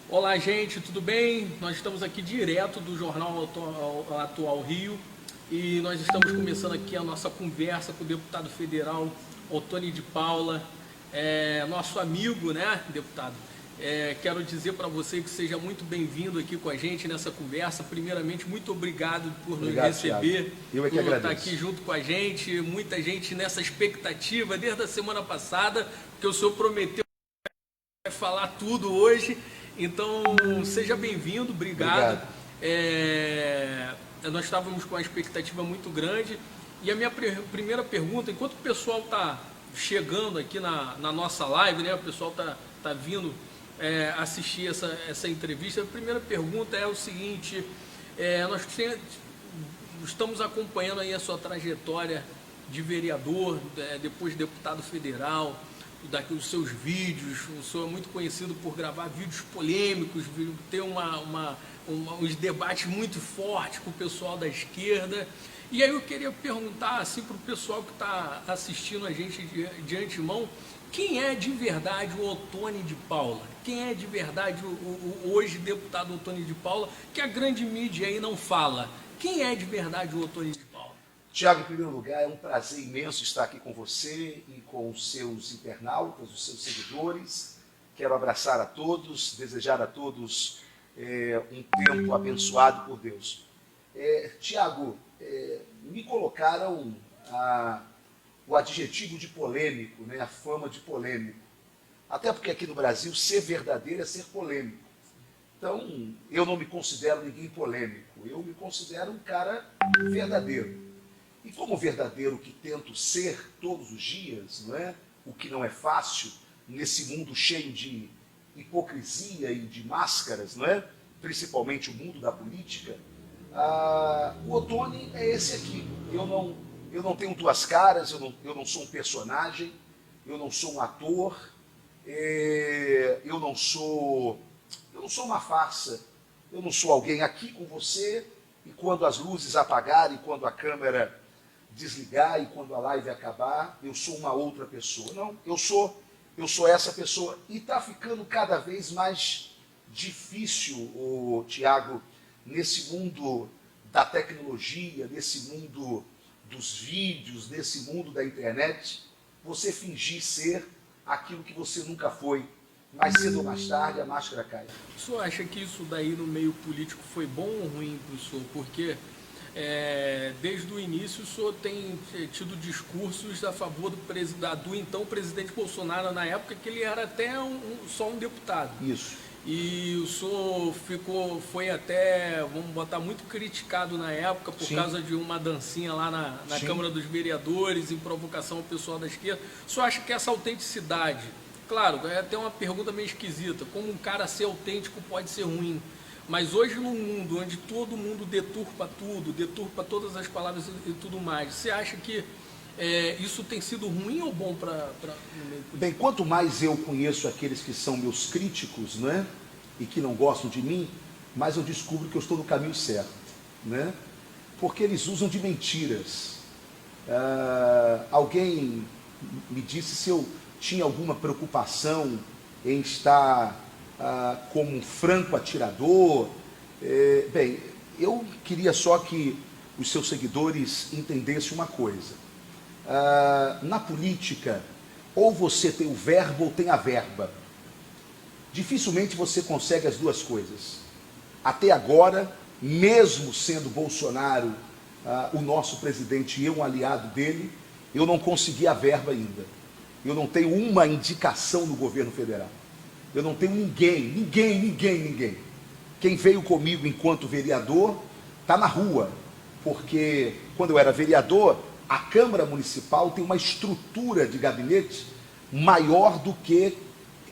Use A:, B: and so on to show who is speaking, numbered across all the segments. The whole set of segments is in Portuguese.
A: Olá, gente, tudo bem? Nós estamos aqui direto do Jornal Atual Rio e nós estamos começando aqui a nossa conversa com o deputado federal Ottoni de Paula, nosso amigo, né, deputado? Quero dizer para você que seja muito bem-vindo aqui com a gente nessa conversa. Primeiramente, muito obrigado por nos receber,
B: Eu é que
A: por
B: agradeço.
A: estar aqui junto com a gente. Muita gente nessa expectativa desde a semana passada, porque o senhor prometeu vai falar tudo hoje. Então, seja bem-vindo, obrigado. Nós estávamos com uma expectativa muito grande. E a minha primeira pergunta, enquanto o pessoal está chegando aqui na nossa live, né, o pessoal tá vindo assistir essa entrevista, a primeira pergunta é o seguinte: nós estamos acompanhando aí a sua trajetória de vereador, depois deputado federal, os seus vídeos. O senhor é muito conhecido por gravar vídeos polêmicos, ter uns debates muito fortes com o pessoal da esquerda. E aí eu queria perguntar assim para o pessoal que está assistindo a gente de antemão, quem é de verdade o Ottoni de Paula? Quem é de verdade o hoje deputado Ottoni de Paula, que a grande mídia aí não fala? Quem é de verdade o Ottoni de Paula?
B: Tiago, em primeiro lugar, é um prazer imenso estar aqui com você e com os seus internautas, os seus seguidores. Quero abraçar a todos, desejar a todos um tempo abençoado por Deus. Tiago, me colocaram o adjetivo de polêmico, né, a fama de polêmico. Até porque aqui no Brasil, ser verdadeiro é ser polêmico. Então, eu não me considero ninguém polêmico, eu me considero um cara verdadeiro. E como verdadeiro que tento ser todos os dias, não é? O que não é fácil, nesse mundo cheio de hipocrisia e de máscaras, não é? Principalmente o mundo da política, o Ottoni é esse aqui. Eu não tenho duas caras, eu não sou um personagem, eu não sou um ator, eu não sou uma farsa, eu não sou alguém aqui com você e quando as luzes apagarem, quando a câmera desligar e quando a live acabar, eu sou uma outra pessoa. Não, eu sou essa pessoa. E está ficando cada vez mais difícil, Tiago, nesse mundo da tecnologia, nesse mundo dos vídeos, nesse mundo da internet, você fingir ser aquilo que você nunca foi. Mais cedo ou mais tarde, a máscara cai.
A: O senhor acha que isso daí no meio político foi bom ou ruim para o senhor? Porque desde o início o senhor tem tido discursos a favor do então presidente Bolsonaro, na época que ele era até só um deputado.
B: Isso.
A: E o senhor foi até, vamos botar, muito criticado na época por causa de uma dancinha lá na Câmara dos Vereadores, em provocação ao pessoal da esquerda. O senhor acha que essa autenticidade, claro, é até uma pergunta meio esquisita, como um cara ser autêntico pode ser ruim, mas hoje num mundo onde todo mundo deturpa tudo, deturpa todas as palavras e tudo mais, você acha que isso tem sido ruim ou bom para no meio político?
B: Bem, quanto mais eu conheço aqueles que são meus críticos, né, e que não gostam de mim, mais eu descubro que eu estou no caminho certo, né? Porque eles usam de mentiras. Alguém me disse se eu tinha alguma preocupação em estar como um franco atirador. Bem, eu queria só que os seus seguidores entendessem uma coisa. Na política, ou você tem o verbo ou tem a verba. Dificilmente você consegue as duas coisas. Até agora, mesmo sendo Bolsonaro o nosso presidente e eu um aliado dele, eu não consegui a verba ainda. Eu não tenho uma indicação no governo federal. Eu não tenho ninguém. Quem veio comigo enquanto vereador está na rua, porque quando eu era vereador, a Câmara Municipal tem uma estrutura de gabinete maior do que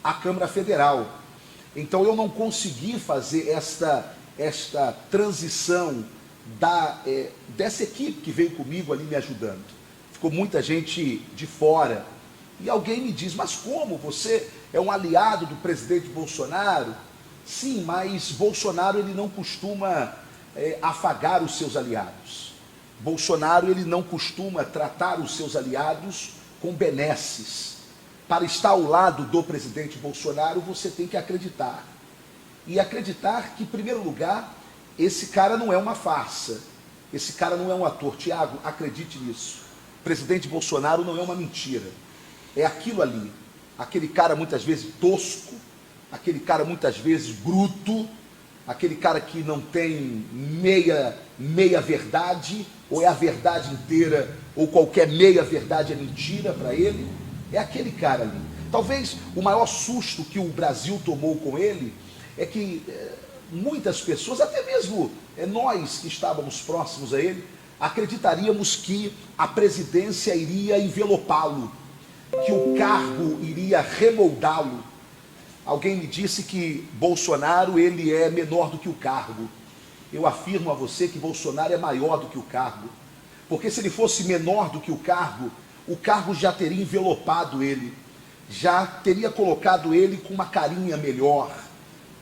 B: a Câmara Federal. Então eu não consegui fazer esta transição dessa equipe que veio comigo ali me ajudando. ficou muita gente de fora. E alguém me diz, mas como? Você é um aliado do presidente Bolsonaro? Sim, mas Bolsonaro ele não costuma afagar os seus aliados. Bolsonaro ele não costuma tratar os seus aliados com benesses. Para estar ao lado do presidente Bolsonaro, você tem que acreditar. E acreditar que, em primeiro lugar, esse cara não é uma farsa. Esse cara não é um ator. Tiago, acredite nisso. O presidente Bolsonaro não é uma mentira. É aquilo ali. Aquele cara muitas vezes tosco, aquele cara muitas vezes bruto, aquele cara que não tem meia verdade, ou é a verdade inteira, ou qualquer meia verdade é mentira para ele. É aquele cara ali. Talvez o maior susto que o Brasil tomou com ele é que muitas pessoas, até mesmo nós que estávamos próximos a ele, acreditaríamos que a presidência iria envelopá-lo, que o cargo iria remoldá-lo. Alguém me disse que Bolsonaro ele é menor do que o cargo. Eu afirmo a você que Bolsonaro é maior do que o cargo. Porque se ele fosse menor do que o cargo já teria envelopado ele, já teria colocado ele com uma carinha melhor,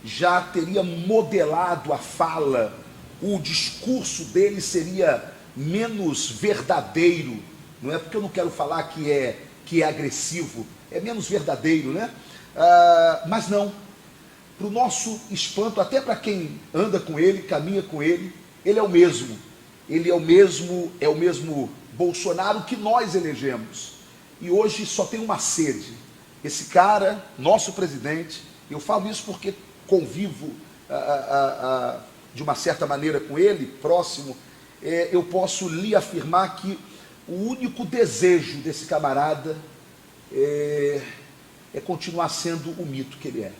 B: já teria modelado a fala, o discurso dele seria menos verdadeiro. Não é porque eu não quero falar que é agressivo, é menos verdadeiro, né? Mas não, para o nosso espanto, até para quem anda com ele, caminha com ele, ele é o mesmo. Ele é o mesmo Bolsonaro que nós elegemos. E hoje só tem uma sede. Esse cara, nosso presidente, eu falo isso porque convivo de uma certa maneira com ele, próximo, eu posso lhe afirmar que o único desejo desse camarada é continuar sendo o mito que ele é.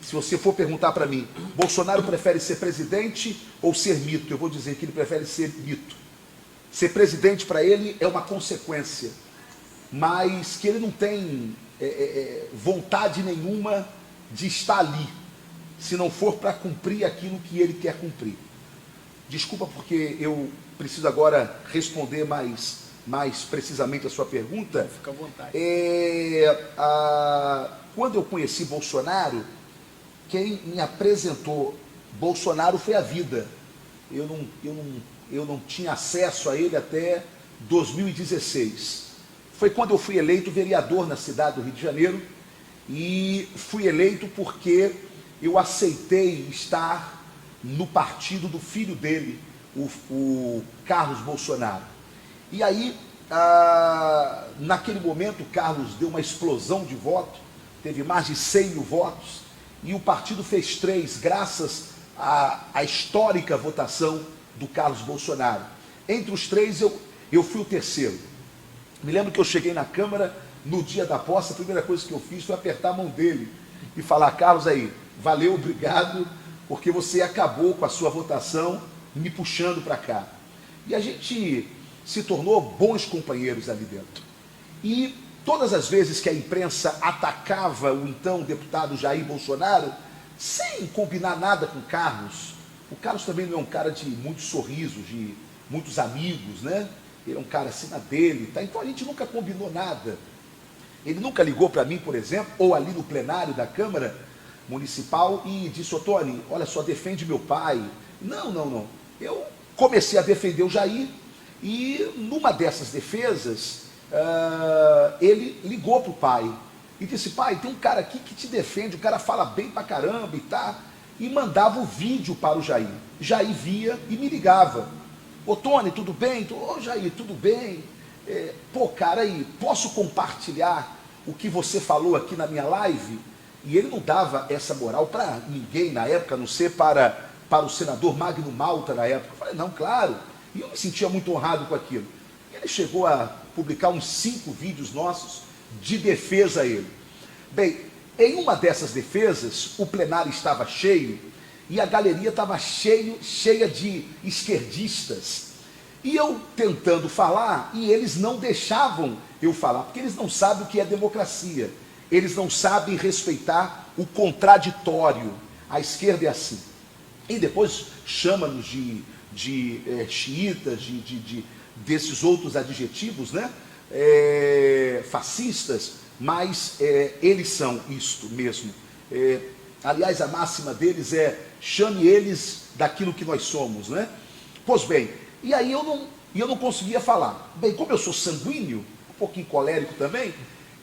B: Se você for perguntar para mim, Bolsonaro prefere ser presidente ou ser mito? Eu vou dizer que ele prefere ser mito. Ser presidente para ele é uma consequência, mas que ele não tem vontade nenhuma de estar ali, se não for para cumprir aquilo que ele quer cumprir. Desculpa porque eu preciso agora responder mais precisamente a sua pergunta.
A: Fica à vontade.
B: Quando eu conheci Bolsonaro, quem me apresentou Bolsonaro foi a vida. Eu não tinha acesso a ele até 2016. Foi quando eu fui eleito vereador na cidade do Rio de Janeiro, e fui eleito porque eu aceitei estar no partido do filho dele, o Carlos Bolsonaro. E aí, naquele momento, o Carlos deu uma explosão de voto, teve mais de 100 mil votos, e o partido fez 3, graças à histórica votação do Carlos Bolsonaro. Entre os 3, eu fui o terceiro. Me lembro que eu cheguei na Câmara, no dia da posse, a primeira coisa que eu fiz foi apertar a mão dele e falar: Carlos, aí, valeu, obrigado, porque você acabou com a sua votação, me puxando para cá. E a gente se tornou bons companheiros ali dentro. E todas as vezes que a imprensa atacava o então deputado Jair Bolsonaro, sem combinar nada com o Carlos também não é um cara de muitos sorrisos, de muitos amigos, né? Ele é um cara assim na dele, tá? Então a gente nunca combinou nada. Ele nunca ligou para mim, por exemplo, ou ali no plenário da Câmara Municipal e disse: ô Tony, olha só, defende meu pai. Não. Eu comecei a defender o Jair, e numa dessas defesas, ele ligou para o pai e disse: pai, tem um cara aqui que te defende, o cara fala bem pra caramba e tá. E mandava o vídeo para o Jair. Jair via e me ligava: ô Tony, tudo bem? Ô Jair, tudo bem? Cara, aí, posso compartilhar o que você falou aqui na minha live? E ele não dava essa moral para ninguém na época, a não ser para o senador Magno Malta na época. Eu falei: não, claro. E eu me sentia muito honrado com aquilo. E ele chegou a publicar uns 5 vídeos nossos de defesa a ele. Bem, em uma dessas defesas, o plenário estava cheio e a galeria estava cheia de esquerdistas. E eu tentando falar, e eles não deixavam eu falar, porque eles não sabem o que é democracia. Eles não sabem respeitar o contraditório. A esquerda é assim. E depois chama-nos de xiitas, desses outros adjetivos, né? Fascistas, mas eles são isto mesmo. Aliás, a máxima deles é: chame eles daquilo que nós somos, né? Pois bem, e aí eu não conseguia falar. Bem, como eu sou sanguíneo, um pouquinho colérico também,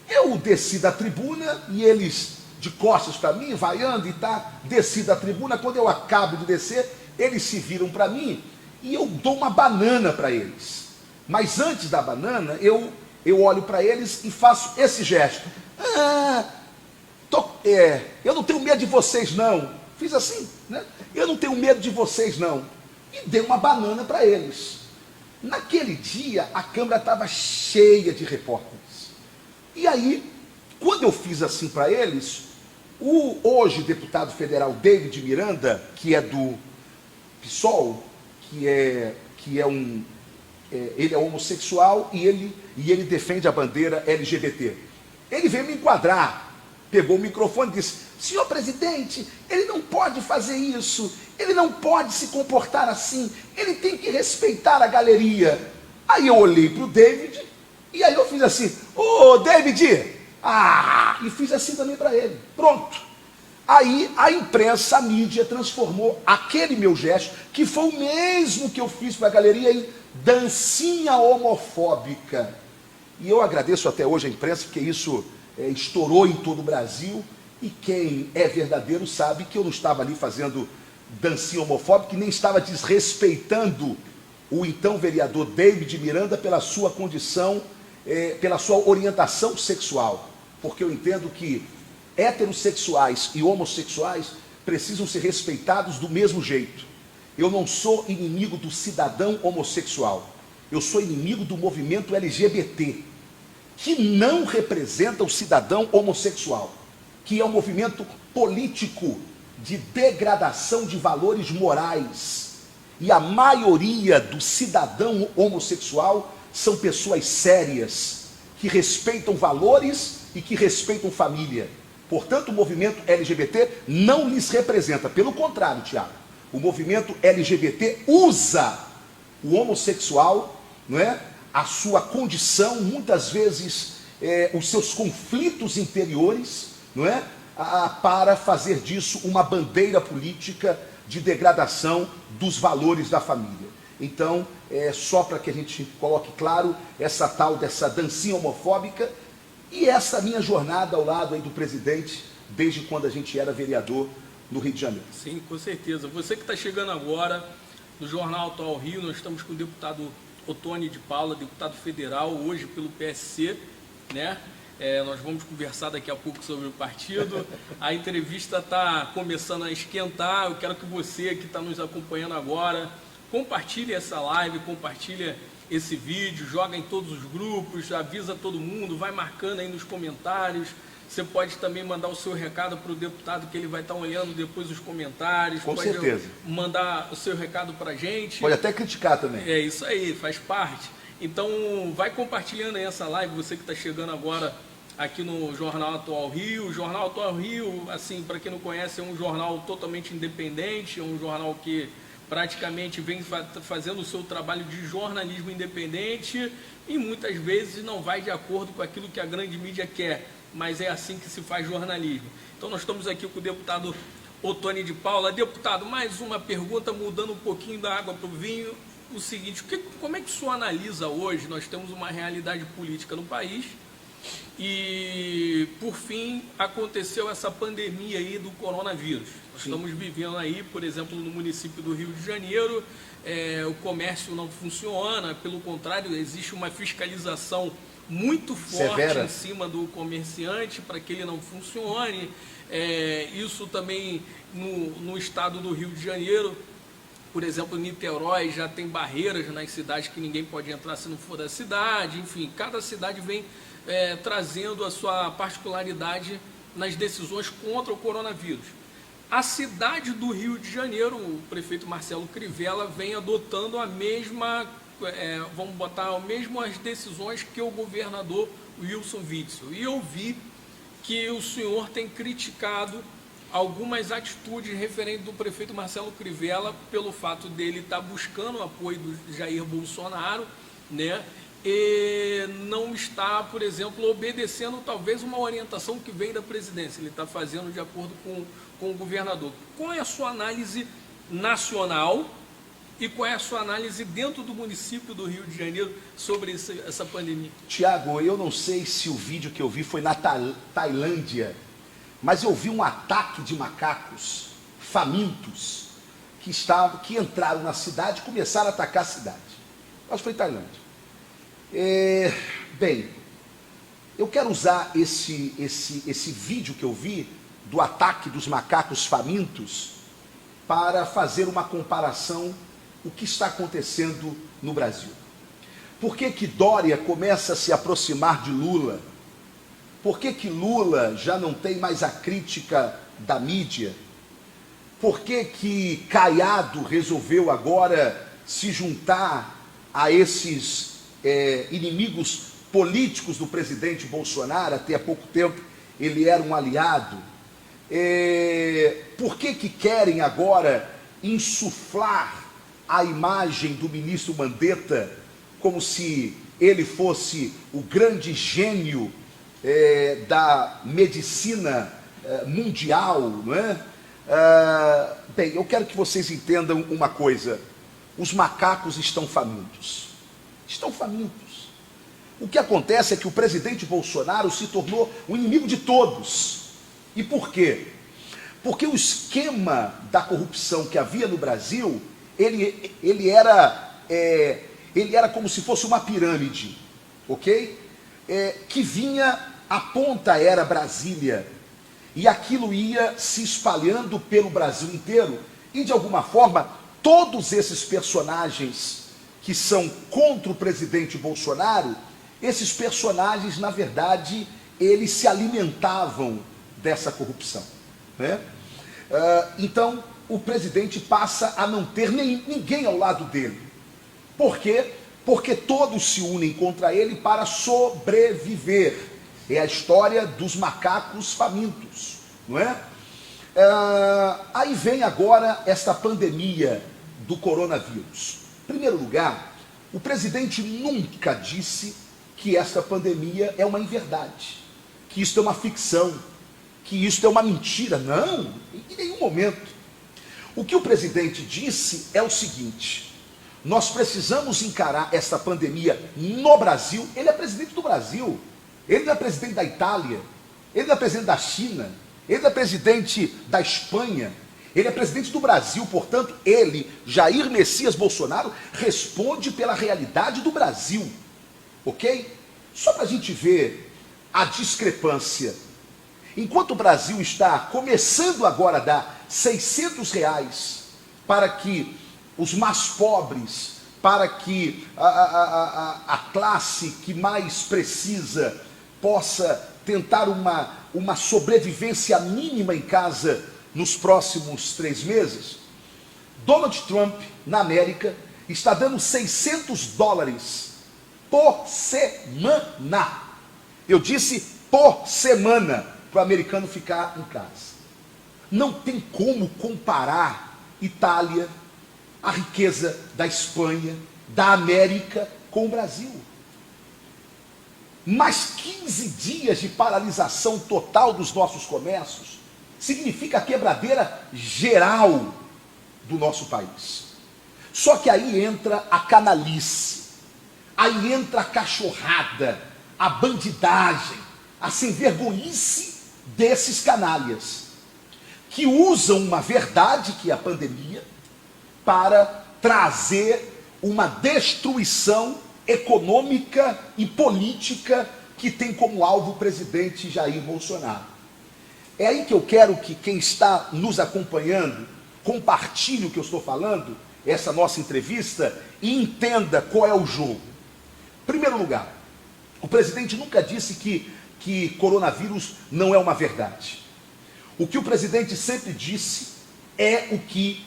B: eu desci da tribuna e eles de costas para mim, vaiando e tá, desci da tribuna. Quando eu acabo de descer, eles se viram para mim e eu dou uma banana para eles. Mas antes da banana, eu olho para eles e faço esse gesto. Eu não tenho medo de vocês, não. Fiz assim, né? Eu não tenho medo de vocês, não. E dei uma banana para eles. Naquele dia, a Câmara estava cheia de repórteres. E aí, quando eu fiz assim para eles, o hoje deputado federal David Miranda, que é do PSOL, ele é homossexual e ele defende a bandeira LGBT. Ele veio me enquadrar, pegou o microfone e disse: senhor presidente, ele não pode fazer isso, ele não pode se comportar assim, ele tem que respeitar a galeria. Aí eu olhei para o David e aí eu fiz assim: ô David, e fiz assim também para ele. Pronto. Aí a imprensa, a mídia transformou aquele meu gesto, que foi o mesmo que eu fiz para a galeria, em dancinha homofóbica. E eu agradeço até hoje a imprensa, porque isso estourou em todo o Brasil, e quem é verdadeiro sabe que eu não estava ali fazendo dancinha homofóbica, e nem estava desrespeitando o então vereador David Miranda pela sua condição, pela sua orientação sexual, porque eu entendo que heterossexuais e homossexuais precisam ser respeitados do mesmo jeito. Eu não sou inimigo do cidadão homossexual, eu sou inimigo do movimento LGBT, que não representa o cidadão homossexual, que é um movimento político de degradação de valores morais. E a maioria do cidadão homossexual são pessoas sérias, que respeitam valores e que respeitam família. Portanto, o movimento LGBT não lhes representa. Pelo contrário, Tiago, o movimento LGBT usa o homossexual, não é? A sua condição, muitas vezes os seus conflitos interiores, não é? Para fazer disso uma bandeira política de degradação dos valores da família. Então, só para que a gente coloque claro, essa tal dessa dancinha homofóbica e essa minha jornada ao lado aí do presidente, desde quando a gente era vereador no Rio de Janeiro.
A: Sim, com certeza. Você que está chegando agora no Jornal Atual Rio, nós estamos com o deputado Ottoni de Paula, deputado federal, hoje pelo PSC, né? Nós vamos conversar daqui a pouco sobre o partido. A entrevista está começando a esquentar. Eu quero que você que está nos acompanhando agora compartilhe essa live, compartilhe esse vídeo, joga em todos os grupos, avisa todo mundo, vai marcando aí nos comentários. Você pode também mandar o seu recado para o deputado, que ele vai estar olhando depois os comentários.
B: Com certeza.
A: Mandar o seu recado para a gente.
B: Pode até criticar também.
A: É isso aí, faz parte. Então, vai compartilhando aí essa live, você que está chegando agora aqui no Jornal Atual Rio. O Jornal Atual Rio, assim, para quem não conhece, é um jornal totalmente independente, é um jornal que praticamente vem fazendo o seu trabalho de jornalismo independente e muitas vezes não vai de acordo com aquilo que a grande mídia quer, mas é assim que se faz jornalismo. Então nós estamos aqui com o deputado Ottoni de Paula. Deputado, mais uma pergunta, mudando um pouquinho da água para o vinho. O seguinte, como é que o senhor analisa hoje? Nós temos uma realidade política no país e, por fim, aconteceu essa pandemia aí do coronavírus. Nós estamos vivendo aí, por exemplo, no município do Rio de Janeiro, o comércio não funciona, pelo contrário, existe uma fiscalização muito forte severa em cima do comerciante para que ele não funcione. Isso também no estado do Rio de Janeiro, por exemplo, Niterói já tem barreiras nas cidades que ninguém pode entrar se não for da cidade. Enfim, cada cidade vem trazendo a sua particularidade nas decisões contra o coronavírus. A cidade do Rio de Janeiro, o prefeito Marcelo Crivella vem adotando a mesma, vamos botar, as mesmas decisões que o governador Wilson Witzel. E eu vi que o senhor tem criticado algumas atitudes referentes do prefeito Marcelo Crivella pelo fato dele estar buscando o apoio do Jair Bolsonaro né? E não está, por exemplo, obedecendo talvez uma orientação que vem da presidência. Ele está fazendo de acordo com o governador. Qual é a sua análise nacional e qual é a sua análise dentro do município do Rio de Janeiro sobre essa pandemia?
B: Tiago, eu não sei se o vídeo que eu vi foi na Tailândia, mas eu vi um ataque de macacos famintos que entraram na cidade e começaram a atacar a cidade. Acho que foi Tailândia. Bem, eu quero usar esse vídeo que eu vi do ataque dos macacos famintos para fazer uma comparação o que está acontecendo no Brasil. Por que que Dória começa a se aproximar de Lula? Por que que Lula já não tem mais a crítica da mídia? Por que que Caiado resolveu agora se juntar a esses inimigos políticos do presidente Bolsonaro? Até há pouco tempo ele era um aliado. Por que que querem agora insuflar a imagem do ministro Mandetta como se ele fosse o grande gênio da medicina mundial, não é? Bem, eu quero que vocês entendam uma coisa. Os macacos estão famintos. Estão famintos. O que acontece é que o presidente Bolsonaro se tornou o inimigo de todos. E por quê? Porque o esquema da corrupção que havia no Brasil, ele era como se fosse uma pirâmide, ok? Que vinha, a ponta era Brasília, e aquilo ia se espalhando pelo Brasil inteiro, e de alguma forma, todos esses personagens que são contra o presidente Bolsonaro, esses personagens, na verdade, eles se alimentavam dessa corrupção, né? Então, o presidente passa a não ter ninguém ao lado dele. Por quê? Porque todos se unem contra ele para sobreviver. É a história dos macacos famintos, não é? Aí vem agora esta pandemia do coronavírus. Em primeiro lugar, o presidente nunca disse que esta pandemia é uma inverdade, que isso é uma ficção, que isso é uma mentira. Não, em nenhum momento. O que o presidente disse é o seguinte: nós precisamos encarar essa pandemia no Brasil. Ele é presidente do Brasil, ele não é presidente da Itália, ele não é presidente da China, ele não é presidente da Espanha, ele é presidente do Brasil. Portanto, ele, Jair Messias Bolsonaro, responde pela realidade do Brasil, ok? Só para a gente ver a discrepância. Enquanto o Brasil está começando agora a dar R$600 para que os mais pobres, para que a classe que mais precisa possa tentar uma sobrevivência mínima em casa nos próximos 3 meses, Donald Trump, na América, está dando $600 por semana. Eu disse por semana, para o americano ficar em casa. Não tem como comparar Itália, a riqueza da Espanha, da América, com o Brasil. Mas 15 dias de paralisação total dos nossos comércios significa a quebradeira geral do nosso país. Só que aí entra a canalice, aí entra a cachorrada, a bandidagem, a sem-vergonhice desses canalhas, que usam uma verdade, que é a pandemia, para trazer uma destruição econômica e política que tem como alvo o presidente Jair Bolsonaro. É aí que eu quero que quem está nos acompanhando compartilhe o que eu estou falando, essa nossa entrevista, e entenda qual é o jogo. Em primeiro lugar, o presidente nunca disse que coronavírus não é uma verdade. O que o presidente sempre disse é o que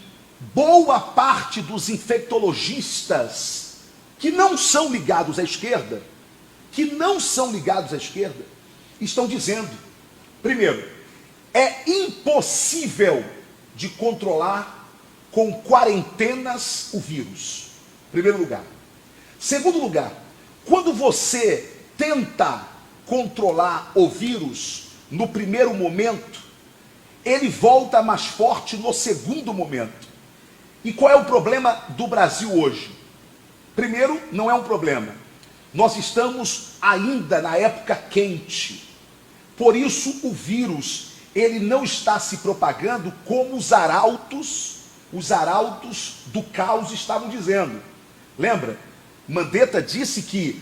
B: boa parte dos infectologistas que não são ligados à esquerda, estão dizendo. Primeiro, é impossível de controlar com quarentenas o vírus. Primeiro lugar. Segundo lugar, quando você tenta controlar o vírus no primeiro momento, ele volta mais forte no segundo momento. E qual é o problema do Brasil hoje? Primeiro, não é um problema. Nós estamos ainda na época quente. Por isso o vírus, ele não está se propagando como os arautos do caos estavam dizendo. Lembra? Mandetta disse que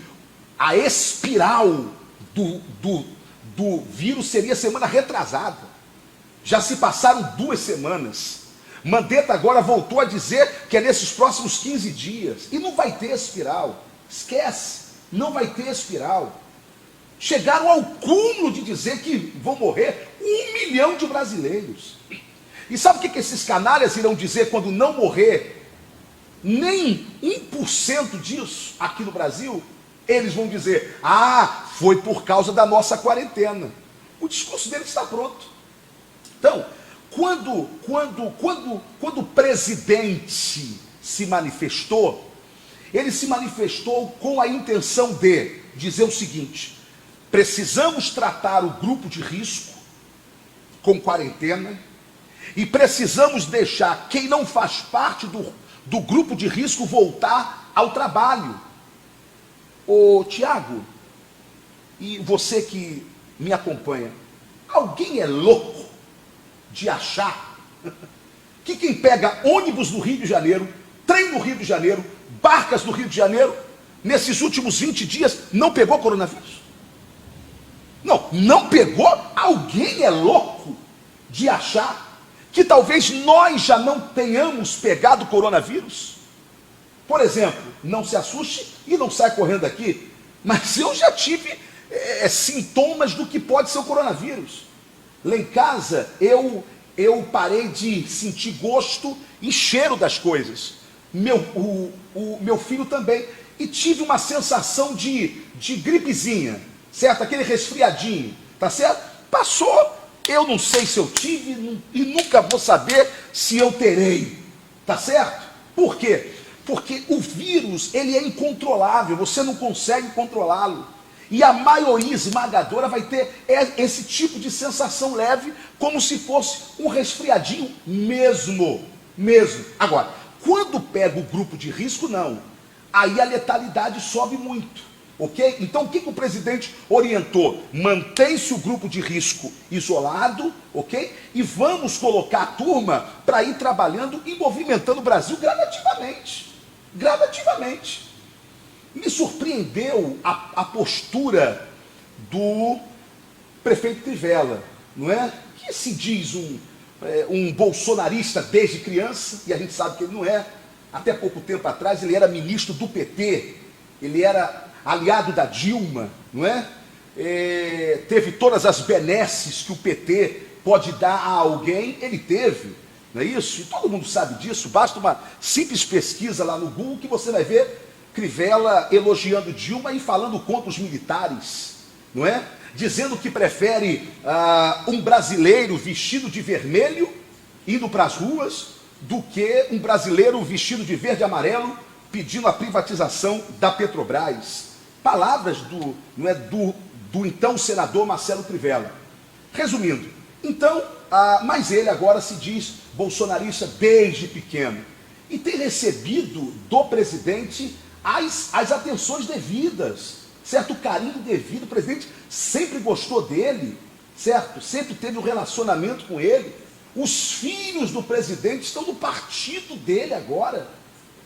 B: a espiral do vírus seria semana retrasada. Já se passaram 2 semanas. Mandetta agora voltou a dizer que é nesses próximos 15 dias. E não vai ter espiral. Esquece, não vai ter espiral. Chegaram ao cúmulo de dizer que vão morrer 1 milhão de brasileiros. E sabe o que esses canalhas irão dizer quando não morrer nem 1% disso aqui no Brasil? Eles vão dizer, foi por causa da nossa quarentena. O discurso deles está pronto. Então, quando o presidente se manifestou, ele se manifestou com a intenção de dizer o seguinte: precisamos tratar o grupo de risco com quarentena e precisamos deixar quem não faz parte do grupo de risco voltar ao trabalho. Ô Tiago, e você que me acompanha, alguém é louco de achar que quem pega ônibus no Rio de Janeiro, trem no Rio de Janeiro, barcas no Rio de Janeiro, nesses últimos 20 dias, não pegou coronavírus? Não pegou? Alguém é louco de achar que talvez nós já não tenhamos pegado coronavírus? Por exemplo, não se assuste e não saia correndo aqui, mas eu já tive sintomas do que pode ser o coronavírus. Lá em casa, eu parei de sentir gosto e cheiro das coisas. O meu filho também. E tive uma sensação de gripezinha, certo? Aquele resfriadinho, tá certo? Passou. Eu não sei se eu tive e nunca vou saber se eu terei, tá certo? Por quê? Porque o vírus, ele é incontrolável, você não consegue controlá-lo. E a maioria esmagadora vai ter esse tipo de sensação leve, como se fosse um resfriadinho mesmo. Agora, quando pega o grupo de risco, não. Aí a letalidade sobe muito, ok? Então o que o presidente orientou? Mantém-se o grupo de risco isolado, ok? E vamos colocar a turma para ir trabalhando e movimentando o Brasil gradativamente. Me surpreendeu a postura do prefeito Crivella, não é? Que se diz um bolsonarista desde criança, e a gente sabe que ele não é. Até pouco tempo atrás ele era ministro do PT, ele era aliado da Dilma, não é? Teve todas as benesses que o PT pode dar a alguém, ele teve, não é isso? E todo mundo sabe disso, basta uma simples pesquisa lá no Google que você vai ver Crivella elogiando Dilma e falando contra os militares, não é? Dizendo que prefere um brasileiro vestido de vermelho indo para as ruas do que um brasileiro vestido de verde e amarelo pedindo a privatização da Petrobras. Palavras do então senador Marcelo Crivella. Resumindo, então, mas ele agora se diz bolsonarista desde pequeno e tem recebido do presidente as atenções devidas, certo? O carinho devido. O presidente sempre gostou dele, certo? Sempre teve um relacionamento com ele. Os filhos do presidente estão no partido dele agora,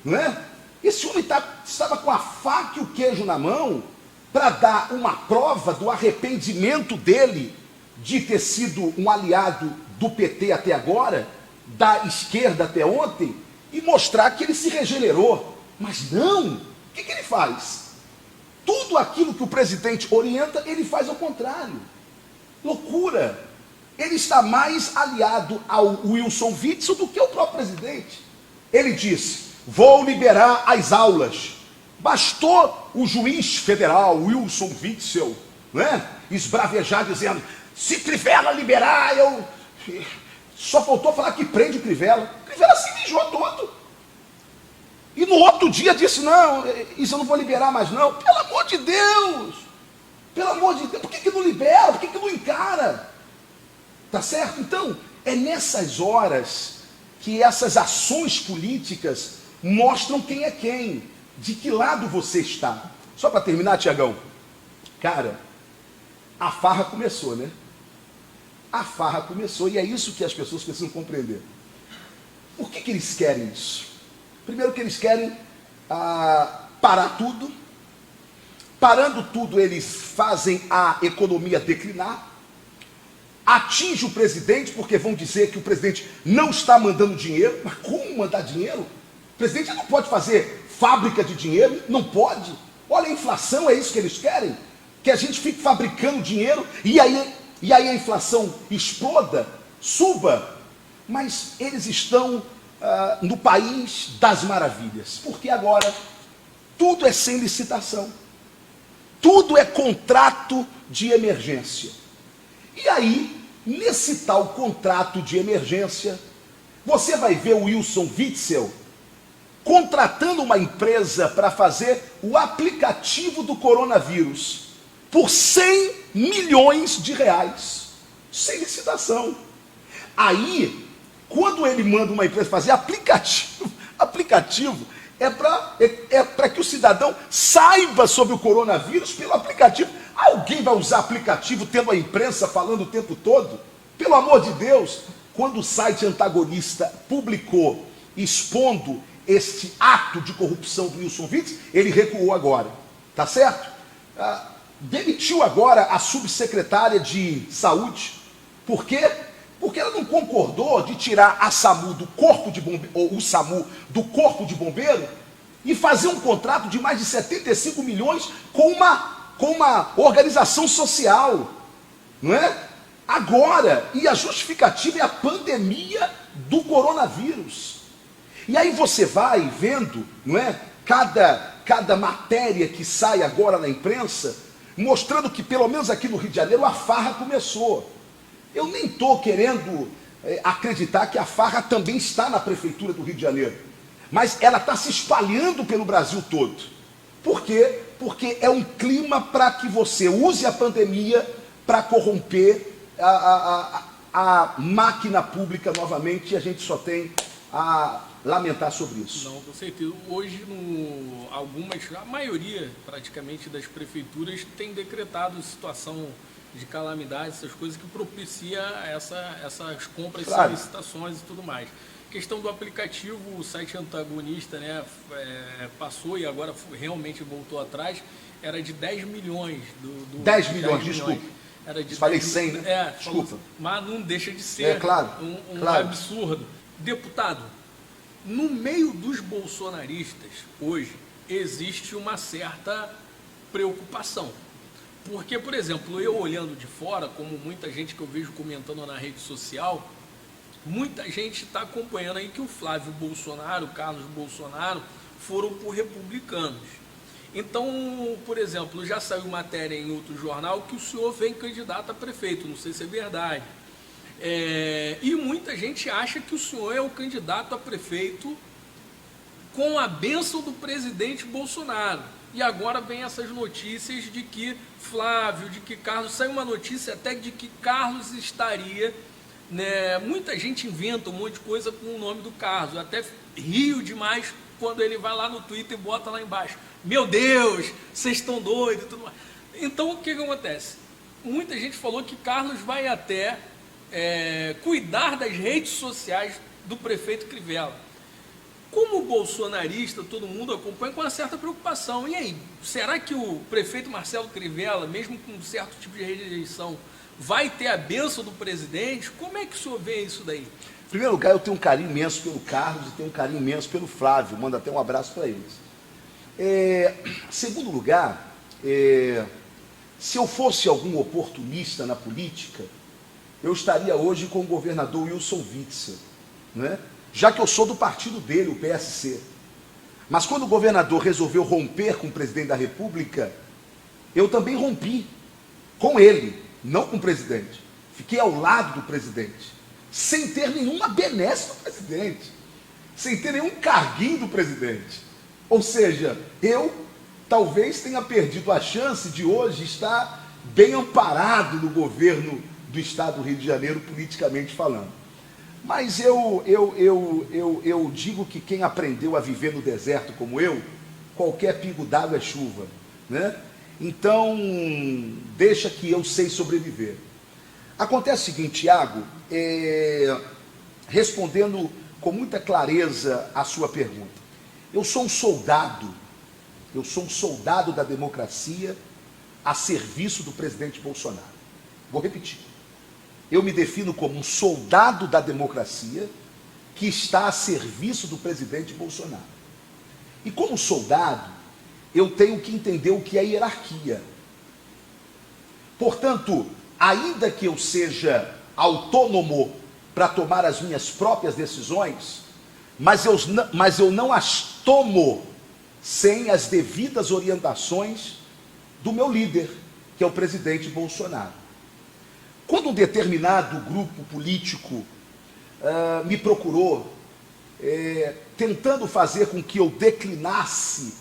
B: não é? Esse homem estava com a faca e o queijo na mão para dar uma prova do arrependimento dele de ter sido um aliado do PT até agora, da esquerda até ontem, e mostrar que ele se regenerou. Mas não! O que ele faz? Tudo aquilo que o presidente orienta, ele faz ao contrário. Loucura! Ele está mais aliado ao Wilson Witzel do que o próprio presidente. Ele disse: vou liberar as aulas. Bastou o juiz federal, Wilson Witzel, né, esbravejar dizendo: se Crivella liberar, eu... Só faltou falar que prende o Crivella. Crivella se mijou todo. E no outro dia disse, não, isso eu não vou liberar mais não. Pelo amor de Deus! Pelo amor de Deus, por que não libera? Por que não encara? Tá certo? Então, é nessas horas que essas ações políticas mostram quem é quem, de que lado você está. Só para terminar, Tiagão, cara, a farra começou, né? A farra começou e é isso que as pessoas precisam compreender. Por que eles querem isso? Primeiro que eles querem parar tudo. Parando tudo, eles fazem a economia declinar. Atinge o presidente, porque vão dizer que o presidente não está mandando dinheiro. Mas como mandar dinheiro? O presidente não pode fazer fábrica de dinheiro, não pode. Olha a inflação, é isso que eles querem? Que a gente fique fabricando dinheiro e aí a inflação exploda, suba. Mas eles estão no país das maravilhas, porque agora tudo é sem licitação. Tudo é contrato de emergência. E aí, nesse tal contrato de emergência, você vai ver o Wilson Witzel contratando uma empresa para fazer o aplicativo do coronavírus por 100 milhões de reais, sem licitação. Aí, quando ele manda uma empresa fazer aplicativo é para que o cidadão saiba sobre o coronavírus pelo aplicativo. Alguém vai usar aplicativo tendo a imprensa falando o tempo todo? Pelo amor de Deus, quando o site antagonista publicou expondo este ato de corrupção do Wilson Witzel, ele recuou agora, tá certo? Demitiu agora a subsecretária de saúde. Por quê? Porque ela não concordou de tirar a SAMU do corpo de bombeiro, ou o SAMU do corpo de bombeiro, e fazer um contrato de mais de 75 milhões com uma organização social, não é? Agora, e a justificativa é a pandemia do coronavírus. E aí você vai vendo, não é? Cada matéria que sai agora na imprensa, mostrando que pelo menos aqui no Rio de Janeiro a farra começou. Eu nem estou querendo acreditar que a farra também está na prefeitura do Rio de Janeiro, mas ela está se espalhando pelo Brasil todo. Por quê? Porque é um clima para que você use a pandemia para corromper a máquina pública novamente, e a gente só tem a lamentar sobre isso.
A: Não, com certeza. Hoje, a maioria praticamente das prefeituras tem decretado situação de calamidade, essas coisas que propicia essas compras,
B: claro,
A: sem licitações e tudo mais. Questão do aplicativo, o site antagonista, né, passou e agora realmente voltou atrás, era de 10 milhões.
B: 10 milhões, desculpa.
A: Era de
B: falei 100, né?
A: Desculpa. Mas não deixa de ser
B: claro,
A: um absurdo. Deputado, no meio dos bolsonaristas, hoje, existe uma certa preocupação. Porque, por exemplo, eu olhando de fora, como muita gente que eu vejo comentando na rede social, muita gente está acompanhando aí que o Flávio Bolsonaro, o Carlos Bolsonaro, foram por republicanos. Então, por exemplo, já saiu matéria em outro jornal que o senhor vem candidato a prefeito, não sei se é verdade. E muita gente acha que o senhor é o candidato a prefeito com a bênção do presidente Bolsonaro. E agora vem essas notícias de que Flávio, de que Carlos, saiu uma notícia até de que Carlos estaria, né? Muita gente inventa um monte de coisa com o nome do Carlos. Eu até rio demais quando ele vai lá no Twitter e bota lá embaixo: meu Deus, vocês estão doidos e tudo mais. Então o que acontece? Muita gente falou que Carlos vai até cuidar das redes sociais do prefeito Crivella. Como bolsonarista, todo mundo acompanha com uma certa preocupação. E aí, será que o prefeito Marcelo Crivella, mesmo com um certo tipo de rejeição, vai ter a bênção do presidente? Como é que o senhor vê isso daí?
B: Em primeiro lugar, eu tenho um carinho imenso pelo Carlos e tenho um carinho imenso pelo Flávio. Mando até um abraço para eles. Segundo lugar, se eu fosse algum oportunista na política, eu estaria hoje com o governador Wilson Witzel, né? Já que eu sou do partido dele, o PSC. Mas quando o governador resolveu romper com o presidente da República, eu também rompi com ele, não com o presidente. Fiquei ao lado do presidente, sem ter nenhuma benesse do presidente, sem ter nenhum carguinho do presidente. Ou seja, eu talvez tenha perdido a chance de hoje estar bem amparado no governo do Estado do Rio de Janeiro, politicamente falando. Mas eu digo que quem aprendeu a viver no deserto como eu, qualquer pingo d'água é chuva, né? Então, deixa que eu sei sobreviver. Acontece o seguinte, Tiago, respondendo com muita clareza a sua pergunta. Eu sou um soldado da democracia a serviço do presidente Bolsonaro. Vou repetir. Eu me defino como um soldado da democracia que está a serviço do presidente Bolsonaro. E como soldado, eu tenho que entender o que é hierarquia. Portanto, ainda que eu seja autônomo para tomar as minhas próprias decisões, mas eu não as tomo sem as devidas orientações do meu líder, que é o presidente Bolsonaro. Quando um determinado grupo político me procurou, tentando fazer com que eu declinasse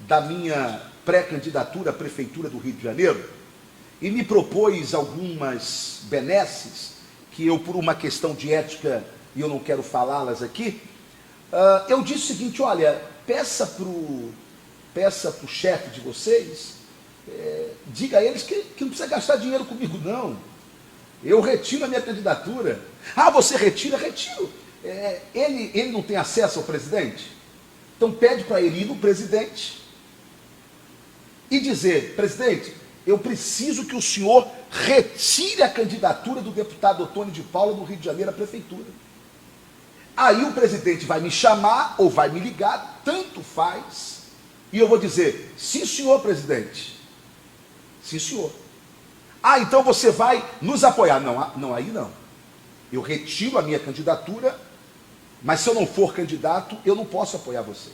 B: da minha pré-candidatura à Prefeitura do Rio de Janeiro, e me propôs algumas benesses, que eu, por uma questão de ética, e eu não quero falá-las aqui, eu disse o seguinte: olha, peça para o chefe de vocês, diga a eles que não precisa gastar dinheiro comigo, não. Eu retiro a minha candidatura. Ah, você retira? Retiro. Ele não tem acesso ao presidente? Então pede para ele ir no presidente e dizer: presidente, eu preciso que o senhor retire a candidatura do deputado Otônio de Paula do Rio de Janeiro à prefeitura. Aí o presidente vai me chamar ou vai me ligar, tanto faz, e eu vou dizer: sim, senhor presidente. Sim, senhor. Ah, então você vai nos apoiar. Não, aí não. Eu retiro a minha candidatura, mas se eu não for candidato, eu não posso apoiar vocês.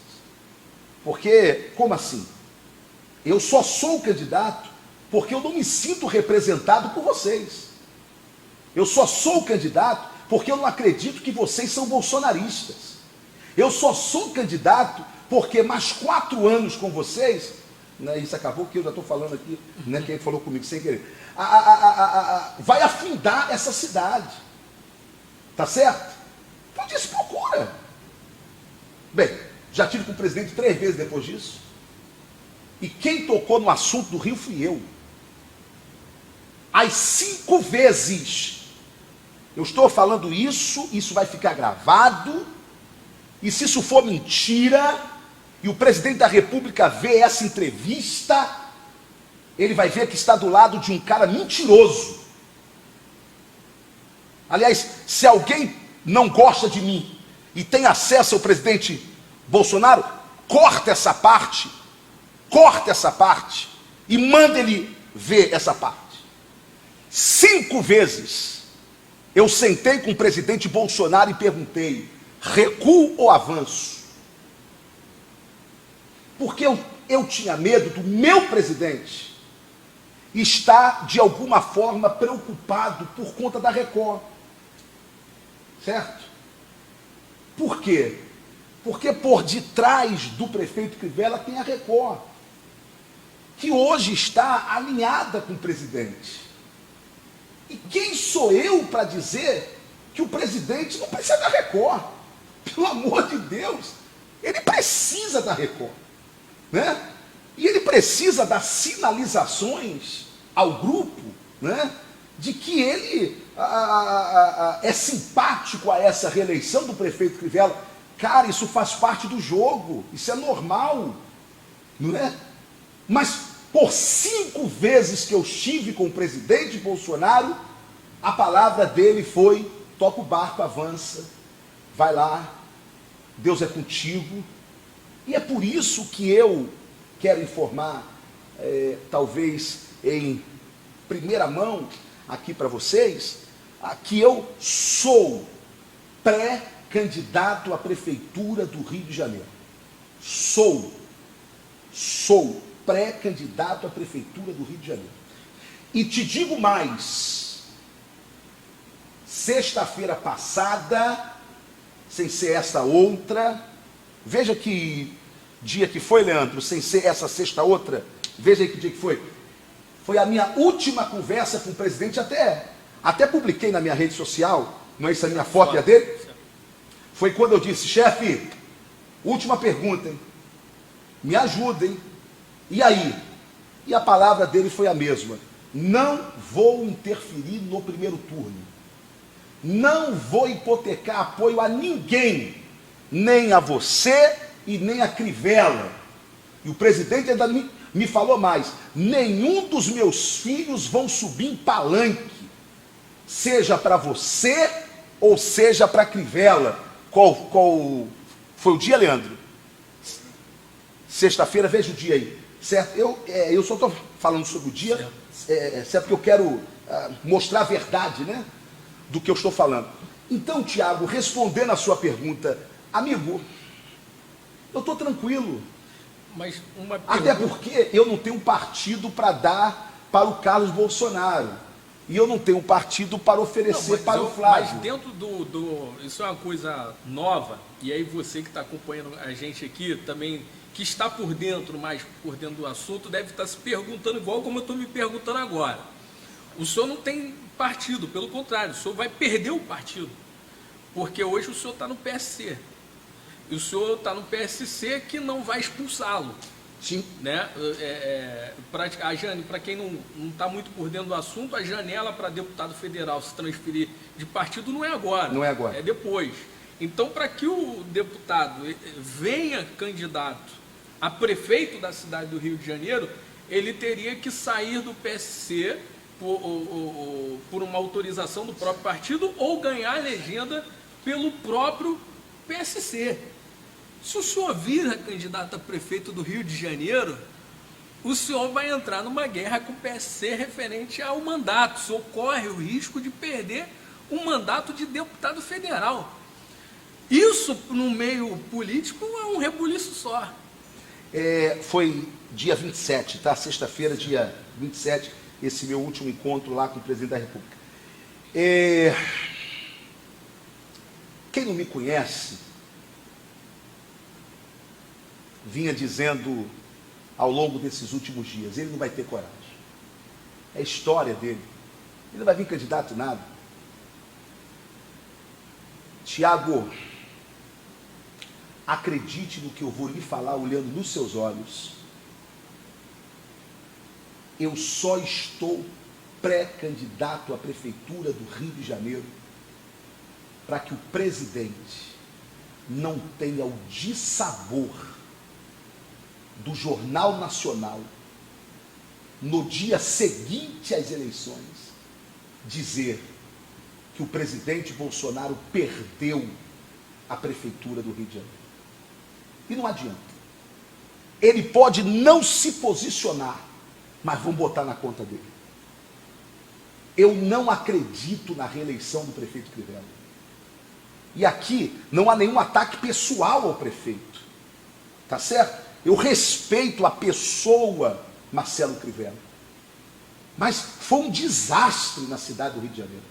B: Porque, como assim? Eu só sou candidato porque eu não me sinto representado por vocês. Eu só sou candidato porque eu não acredito que vocês são bolsonaristas. Eu só sou candidato porque mais 4 anos com vocês, né, isso acabou que eu já estou falando aqui, né, quem falou comigo sem querer, vai afundar essa cidade. Tá certo? Então disso procura. Bem, já tive com o presidente 3 vezes depois disso. E quem tocou no assunto do Rio fui eu. As 5 vezes. Eu estou falando isso vai ficar gravado. E se isso for mentira, e o presidente da República vê essa entrevista, ele vai ver que está do lado de um cara mentiroso. Aliás, se alguém não gosta de mim e tem acesso ao presidente Bolsonaro, corta essa parte e manda ele ver essa parte. 5 vezes eu sentei com o presidente Bolsonaro e perguntei: recuo ou avanço? Porque eu tinha medo do meu presidente estar de alguma forma preocupado por conta da Record. Certo? Por quê? Porque por detrás do prefeito Crivella tem a Record, que hoje está alinhada com o presidente. E quem sou eu para dizer que o presidente não precisa da Record? Pelo amor de Deus, ele precisa da Record, né? E ele precisa dar sinalizações ao grupo, né, de que ele é simpático a essa reeleição do prefeito Crivella. Cara, isso faz parte do jogo, isso é normal, não é? Mas por 5 vezes que eu estive com o presidente Bolsonaro, a palavra dele foi: toca o barco, avança, vai lá, Deus é contigo. E é por isso que eu quero informar, talvez em primeira mão aqui para vocês, que eu sou pré-candidato à Prefeitura do Rio de Janeiro. Sou pré-candidato à Prefeitura do Rio de Janeiro. E te digo mais: sexta-feira passada, sem ser essa outra. Veja que dia que foi, Leandro, sem ser essa sexta outra. Veja aí que dia que foi. Foi a minha última conversa com o presidente, até publiquei na minha rede social, não é isso a minha foto e a dele? Foi quando eu disse: chefe, última pergunta, hein? Me ajudem. E aí? E a palavra dele foi a mesma: não vou interferir no primeiro turno. Não vou hipotecar apoio a ninguém, nem a você e nem a Crivella. E o presidente ainda me falou mais: nenhum dos meus filhos vão subir em palanque, seja para você ou seja para a Crivella. Qual foi o dia, Leandro? Sexta-feira, veja o dia aí, certo? Eu só estou falando sobre o dia, certo? Porque eu quero mostrar a verdade, né, do que eu estou falando. Então, Tiago, respondendo a sua pergunta, amigo, eu estou tranquilo.
A: Mas uma
B: Até porque eu não tenho partido para dar para o Carlos Bolsonaro. E eu não tenho partido para oferecer para o Flávio.
A: Mas dentro isso é uma coisa nova, e aí você que está acompanhando a gente aqui também, que está por dentro, mais por dentro do assunto, deve estar se perguntando igual como eu estou me perguntando agora. O senhor não tem partido, pelo contrário, o senhor vai perder o partido. Porque hoje o senhor está no PSC. E o senhor está no PSC que não vai expulsá-lo.
B: Sim.
A: Né? A Jane, para quem não está muito por dentro do assunto, a janela para deputado federal se transferir de partido não é agora.
B: Não é agora.
A: É depois. Então, para que o deputado venha candidato a prefeito da cidade do Rio de Janeiro, ele teria que sair do PSC por uma autorização do próprio partido ou ganhar a legenda pelo próprio PSC. Se o senhor vira candidato a prefeito do Rio de Janeiro, o senhor vai entrar numa guerra com o PSC referente ao mandato. O senhor corre o risco de perder um mandato de deputado federal. Isso, no meio político, é um rebuliço só.
B: Foi dia 27, tá? Sexta-feira, dia 27, esse meu último encontro lá com o presidente da República. Quem não me conhece vinha dizendo ao longo desses últimos dias: ele não vai ter coragem. É a história dele. Ele não vai vir candidato nada. Tiago, acredite no que eu vou lhe falar olhando nos seus olhos. Eu só estou pré-candidato à prefeitura do Rio de Janeiro para que o presidente não tenha o dissabor do Jornal Nacional, no dia seguinte às eleições, dizer que o presidente Bolsonaro perdeu a prefeitura do Rio de Janeiro. E não adianta. Ele pode não se posicionar, mas vão botar na conta dele. Eu não acredito na reeleição do prefeito Crivella. E aqui não há nenhum ataque pessoal ao prefeito. Tá certo? Eu respeito a pessoa Marcelo Crivella. Mas foi um desastre na cidade do Rio de Janeiro.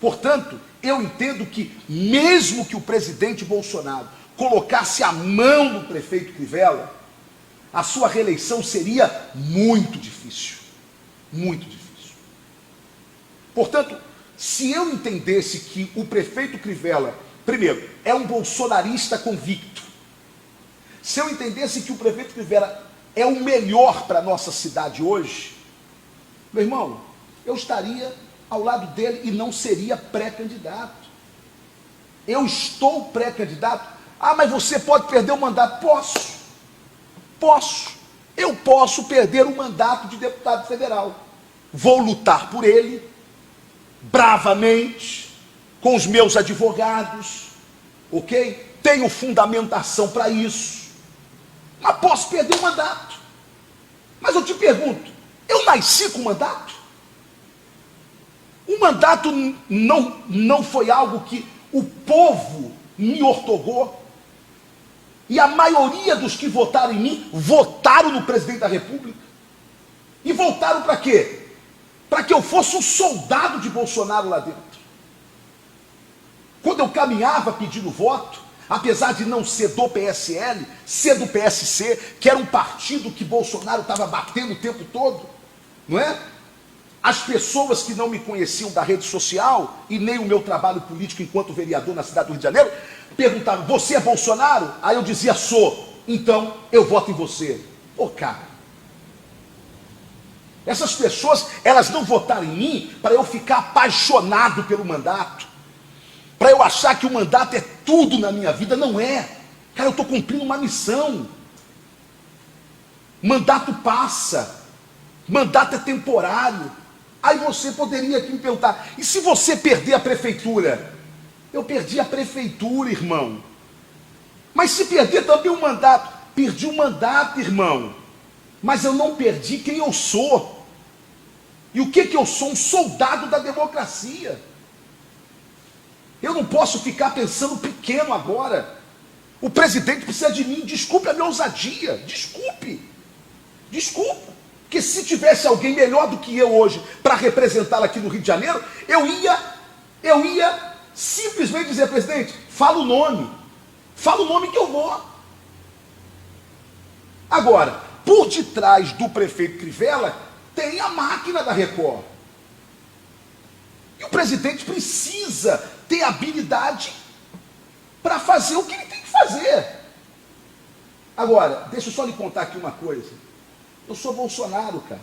B: Portanto, eu entendo que, mesmo que o presidente Bolsonaro colocasse a mão no prefeito Crivella, a sua reeleição seria muito difícil. Muito difícil. Portanto, se eu entendesse que o prefeito Crivella, primeiro, é um bolsonarista convicto, se eu entendesse que o prefeito Crivella é o melhor para a nossa cidade hoje, meu irmão, eu estaria ao lado dele e não seria pré-candidato. Eu estou pré-candidato. Ah, mas você pode perder o mandato. Posso. Eu posso perder o mandato de deputado federal. Vou lutar por ele, bravamente, com os meus advogados, ok? Tenho fundamentação para isso. Mas posso perder o mandato. Mas eu te pergunto, eu nasci com mandato? O mandato não foi algo que o povo me ortogou. E a maioria dos que votaram em mim, votaram no presidente da República. E votaram para quê? Para que eu fosse um soldado de Bolsonaro lá dentro. Quando eu caminhava pedindo voto, apesar de não ser do PSL, ser do PSC, que era um partido que Bolsonaro estava batendo o tempo todo, não é? As pessoas que não me conheciam da rede social e nem o meu trabalho político enquanto vereador na cidade do Rio de Janeiro, perguntavam, você é Bolsonaro? Aí eu dizia, sou, então eu voto em você. Pô, cara, essas pessoas, elas não votaram em mim para eu ficar apaixonado pelo mandato, para eu achar que o mandato é tudo na minha vida. Não é. Cara, eu estou cumprindo uma missão. Mandato passa, mandato é temporário. Aí você poderia aqui me perguntar, e se você perder a prefeitura? Eu perdi a prefeitura, irmão. Mas se perder também o mandato? Perdi o mandato, irmão. Mas eu não perdi quem eu sou. E o que eu sou? Um soldado da democracia. Eu não posso ficar pensando pequeno agora. O presidente precisa de mim. Desculpe a minha ousadia. Desculpe. Porque se tivesse alguém melhor do que eu hoje para representá-lo aqui no Rio de Janeiro, eu ia simplesmente dizer, presidente, fala o nome que eu vou. Agora, por detrás do prefeito Crivella, tem a máquina da Record. E o presidente precisa ter habilidade para fazer o que ele tem que fazer. Agora, deixa eu só lhe contar aqui uma coisa. Eu sou Bolsonaro, cara.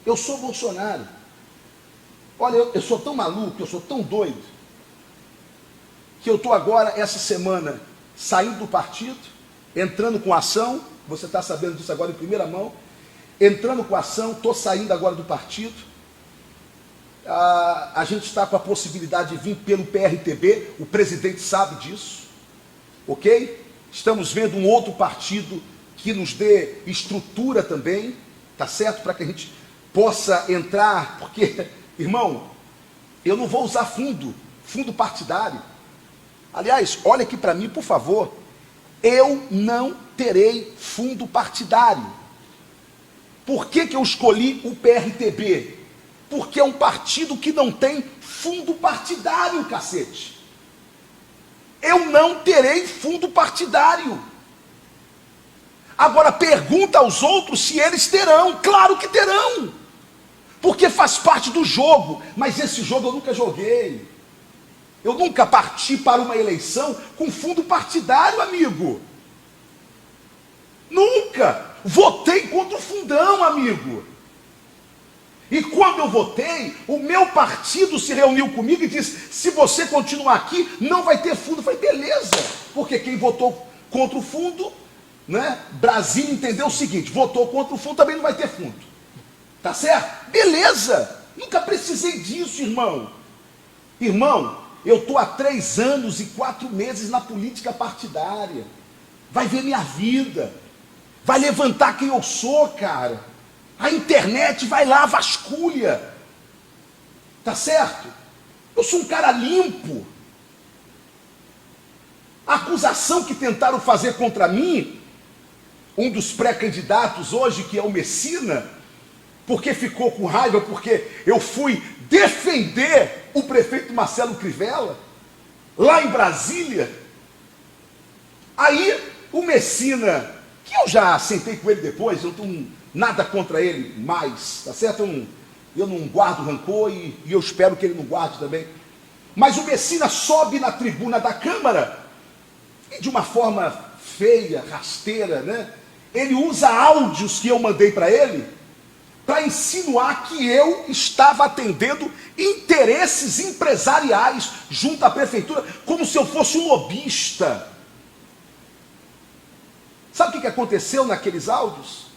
B: Eu sou Bolsonaro. Olha, eu sou tão maluco, eu sou tão doido, que eu estou agora, essa semana, saindo do partido, entrando com ação, você está sabendo disso agora em primeira mão, entrando com ação, estou saindo agora do partido, a gente está com a possibilidade de vir pelo PRTB, o presidente sabe disso, ok? Estamos vendo um outro partido que nos dê estrutura também, tá certo? Para que a gente possa entrar, porque, irmão, eu não vou usar fundo partidário. Aliás, olha aqui para mim, por favor, eu não terei fundo partidário. Por que eu escolhi o PRTB? Porque é um partido que não tem fundo partidário, cacete. Eu não terei fundo partidário. Agora pergunta aos outros se eles terão. Claro que terão, porque faz parte do jogo. Mas esse jogo eu nunca joguei. Eu nunca parti para uma eleição com fundo partidário, amigo. Nunca. Votei contra o fundão, amigo. E quando eu votei, o meu partido se reuniu comigo e disse, se você continuar aqui, não vai ter fundo. Eu falei, beleza, porque quem votou contra o fundo, né? Brasília entendeu o seguinte, votou contra o fundo, também não vai ter fundo. Tá certo? Beleza. Nunca precisei disso, irmão. Irmão, eu estou há 3 anos e 4 meses na política partidária. Vai ver minha vida. Vai levantar quem eu sou, cara. A internet vai lá, vasculha. Tá certo? Eu sou um cara limpo. A acusação que tentaram fazer contra mim, um dos pré-candidatos hoje, que é o Messina, porque ficou com raiva, porque eu fui defender o prefeito Marcelo Crivella, lá em Brasília. Aí o Messina, que eu já sentei com ele depois, eu não tenho nada contra ele mais, tá certo? Eu não guardo rancor e eu espero que ele não guarde também. Mas o Messina sobe na tribuna da Câmara e de uma forma feia, rasteira, né? Ele usa áudios que eu mandei para ele para insinuar que eu estava atendendo interesses empresariais junto à prefeitura, como se eu fosse um lobista. Sabe o que aconteceu naqueles áudios?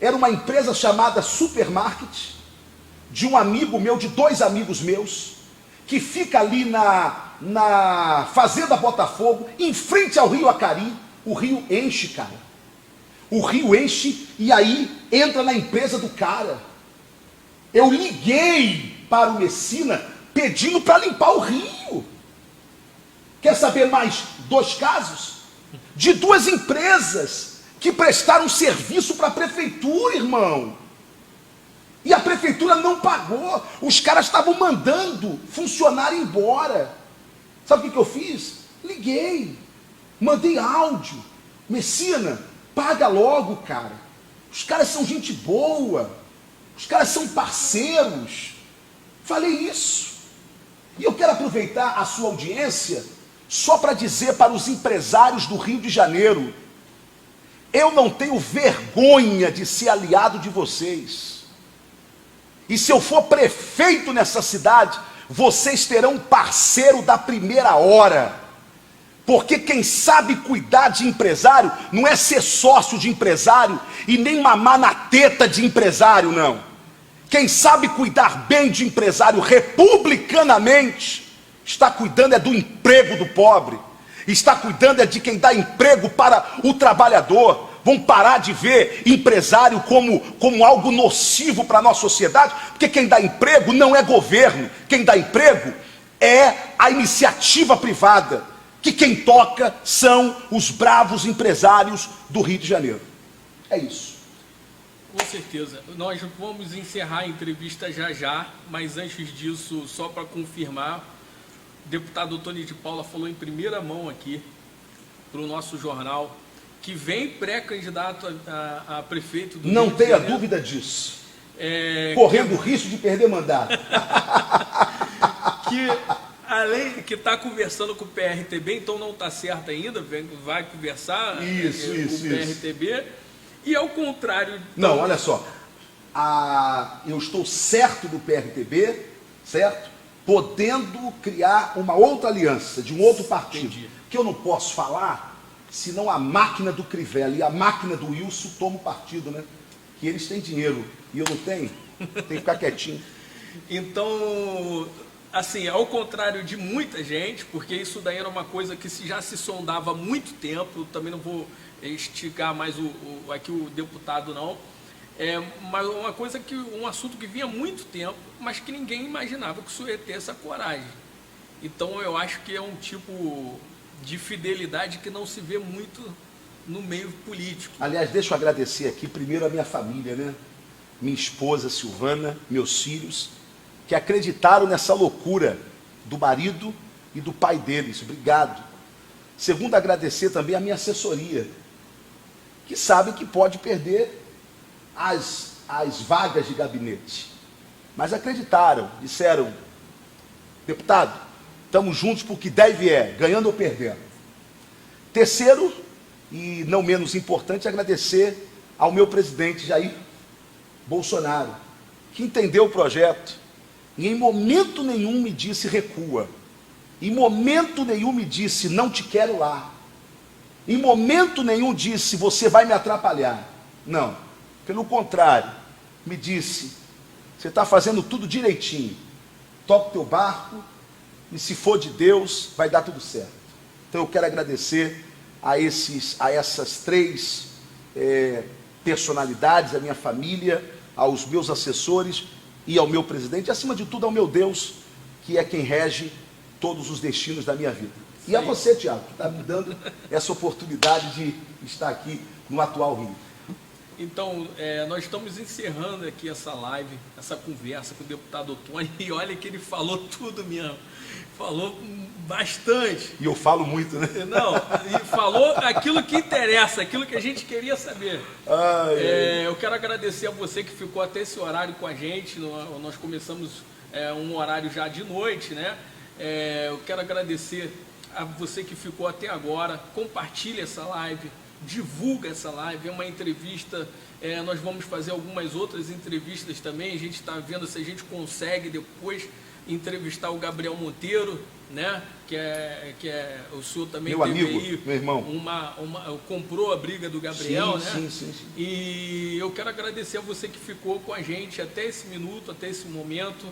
B: Era uma empresa chamada Supermarket, de um amigo meu, de 2 amigos meus, que fica ali na Fazenda Botafogo, em frente ao Rio Acari. O rio enche, cara. O rio enche e aí entra na empresa do cara. Eu liguei para o Messina pedindo para limpar o rio. Quer saber mais 2 casos? De 2 empresas que prestaram serviço para a prefeitura, irmão. E a prefeitura não pagou. Os caras estavam mandando funcionário embora. Sabe o que eu fiz? Liguei, mandei áudio. Messina, paga logo, cara. Os caras são gente boa, os caras são parceiros. Falei isso. E eu quero aproveitar a sua audiência só para dizer para os empresários do Rio de Janeiro: eu não tenho vergonha de ser aliado de vocês. E se eu for prefeito nessa cidade, vocês terão um parceiro da primeira hora. Porque quem sabe cuidar de empresário não é ser sócio de empresário e nem mamar na teta de empresário, não. Quem sabe cuidar bem de empresário republicanamente está cuidando é do emprego do pobre, está cuidando é de quem dá emprego para o trabalhador. Vão parar de ver empresário como algo nocivo para a nossa sociedade, porque quem dá emprego não é governo, quem dá emprego é a iniciativa privada, que quem toca são os bravos empresários do Rio de Janeiro. É isso.
A: Com certeza. Nós vamos encerrar a entrevista já, mas antes disso, só para confirmar, o deputado Tony de Paula falou em primeira mão aqui para o nosso jornal que vem pré-candidato a prefeito do Rio de Janeiro.
B: Não tenha dúvida disso. Correndo o risco de perder mandato.
A: Que além que está conversando com o PRTB, então não está certo ainda, vai conversar com o PRTB. E ao contrário...
B: Não, olha só, eu estou certo do PRTB, certo? Podendo criar uma outra aliança, de um outro partido.
A: Entendi.
B: Que eu não posso falar, senão a máquina do Crivella e a máquina do Wilson tomam partido, né? Que eles têm dinheiro e eu não tenho, tenho que ficar quietinho.
A: Então, assim, ao contrário de muita gente, porque isso daí era uma coisa que já se sondava há muito tempo, também não vou esticar mais aqui o deputado não, mas uma coisa um assunto que vinha há muito tempo, mas que ninguém imaginava que isso ia ter essa coragem. Então eu acho que é um tipo de fidelidade que não se vê muito no meio político.
B: Aliás, deixa eu agradecer aqui primeiro a minha família, né? Minha esposa Silvana, meus filhos, que acreditaram nessa loucura do marido e do pai deles. Obrigado. Segundo, agradecer também a minha assessoria, que sabe que pode perder as vagas de gabinete. Mas acreditaram, disseram: deputado, estamos juntos porque der e vier, ganhando ou perdendo. Terceiro, e não menos importante, agradecer ao meu presidente Jair Bolsonaro, que entendeu o projeto e em momento nenhum me disse recua, em momento nenhum me disse não te quero lá, em momento nenhum disse você vai me atrapalhar. Não, pelo contrário, me disse: você está fazendo tudo direitinho, toca o teu barco e se for de Deus vai dar tudo certo. Então eu quero agradecer a essas três personalidades, a minha família, aos meus assessores e ao meu presidente, e acima de tudo ao meu Deus, que é quem rege todos os destinos da minha vida. E a você, Tiago, que está me dando essa oportunidade de estar aqui no atual Rio.
A: Então, nós estamos encerrando aqui essa live, essa conversa com o deputado Tony, e olha que ele falou tudo mesmo, falou bastante.
B: E eu falo muito, né?
A: Não, e falou aquilo que interessa, aquilo que a gente queria saber. Eu quero agradecer a você que ficou até esse horário com a gente, nós começamos um horário já de noite, né? Eu quero agradecer a você que ficou até agora, compartilhe essa live, divulga essa live, é uma entrevista, nós vamos fazer algumas outras entrevistas também, a gente está vendo se a gente consegue depois entrevistar o Gabriel Monteiro, né, que é o senhor também
B: meu
A: teve
B: amigo,
A: aí
B: meu irmão,
A: comprou a briga do Gabriel,
B: sim,
A: né?
B: Sim.
A: E eu quero agradecer a você que ficou com a gente até esse minuto, até esse momento.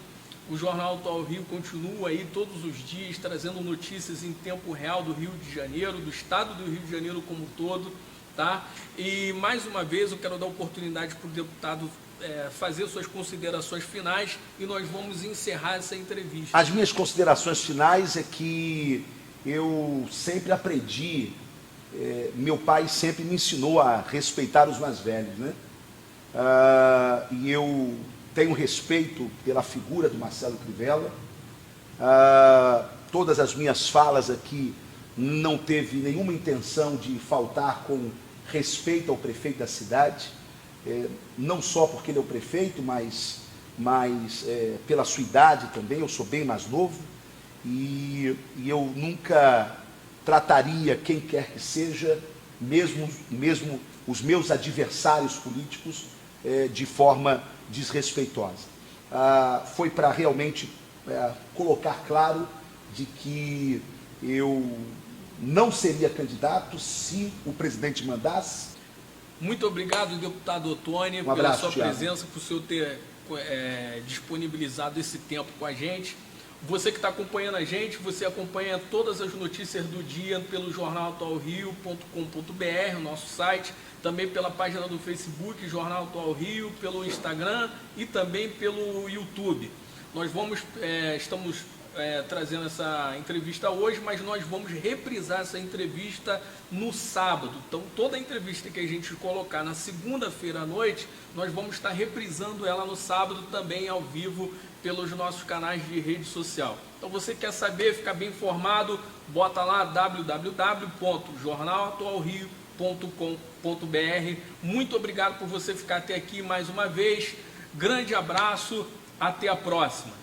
A: O Jornal Atual Rio continua aí todos os dias trazendo notícias em tempo real do Rio de Janeiro, do estado do Rio de Janeiro como um todo, tá? E mais uma vez eu quero dar oportunidade para o deputado fazer suas considerações finais e nós vamos encerrar essa entrevista.
B: As minhas considerações finais é que eu sempre aprendi, meu pai sempre me ensinou a respeitar os mais velhos, né? E eu tenho respeito pela figura do Marcelo Crivella, todas as minhas falas aqui não teve nenhuma intenção de faltar com respeito ao prefeito da cidade, não só porque ele é o prefeito, mas pela sua idade também. Eu sou bem mais novo e eu nunca trataria quem quer que seja, mesmo os meus adversários políticos, de forma desrespeitosa. Foi para realmente colocar claro de que eu não seria candidato se o presidente mandasse.
A: Muito obrigado, deputado Ottoni, pela sua presença, por o senhor ter disponibilizado esse tempo com a gente. Você que está acompanhando a gente, você acompanha todas as notícias do dia pelo jornalatualrio.com.br, o nosso site, também pela página do Facebook, Jornal Atual Rio, pelo Instagram e também pelo YouTube. Nós estamos trazendo essa entrevista hoje, mas nós vamos reprisar essa entrevista no sábado. Então, toda a entrevista que a gente colocar na segunda-feira à noite, nós vamos estar reprisando ela no sábado também ao vivo pelos nossos canais de rede social. Então, você quer saber, ficar bem informado, bota lá www.jornalatualrio.com.br. Muito obrigado por você ficar até aqui mais uma vez. Grande abraço, até a próxima.